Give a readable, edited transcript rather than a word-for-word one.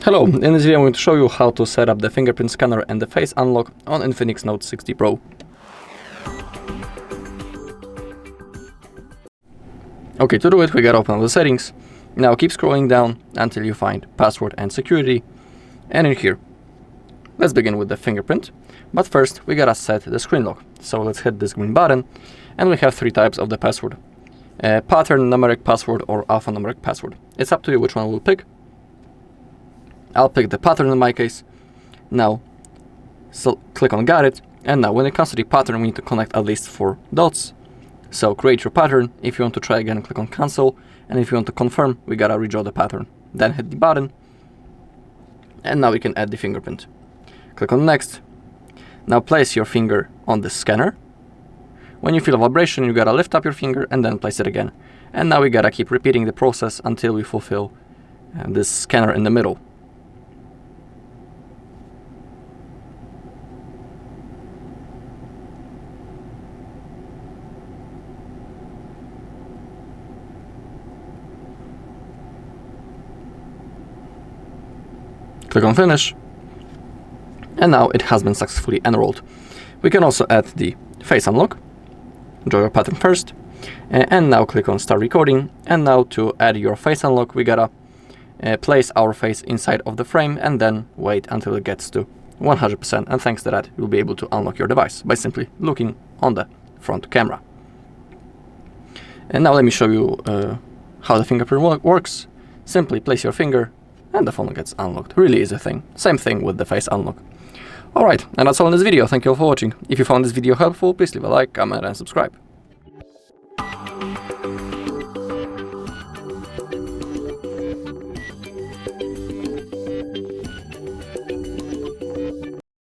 Hello, in this video I'm going to show you how to set up the fingerprint scanner and the face unlock on INFINIX Note 60 Pro. Okay, to do it we gotta open up the settings. Now keep scrolling down until you find password and security, and in here let's begin with the fingerprint. But first we gotta set the screen lock, so let's hit this green button, and we have three types of the password: pattern, numeric password, or alphanumeric password. It's up to you which one we'll pick. I'll pick the pattern in my case. Now, so click on got it, and now when it comes to the pattern we need to connect at least 4 dots. So create your pattern. If you want to try again, click on cancel, and if you want to confirm, we gotta redraw the pattern. Then hit the button, and now we can add the fingerprint. Click on next. Now place your finger on the scanner. When you feel a vibration, you gotta lift up your finger and then place it again. And now we gotta keep repeating the process until we fulfill this scanner in the middle. Click on finish, and now it has been successfully enrolled. We can also add the face unlock. Draw your pattern first, and now click on start recording. And now to add your face unlock, we gotta place our face inside of the frame and then wait until it gets to 100%, and thanks to that you'll be able to unlock your device by simply looking on the front camera. And now let me show you how the fingerprint works. Simply place your finger and the phone gets unlocked. Really easy thing. Same thing with the face unlock. Alright, and that's all in this video. Thank you all for watching. If you found this video helpful, please leave a like, comment and subscribe.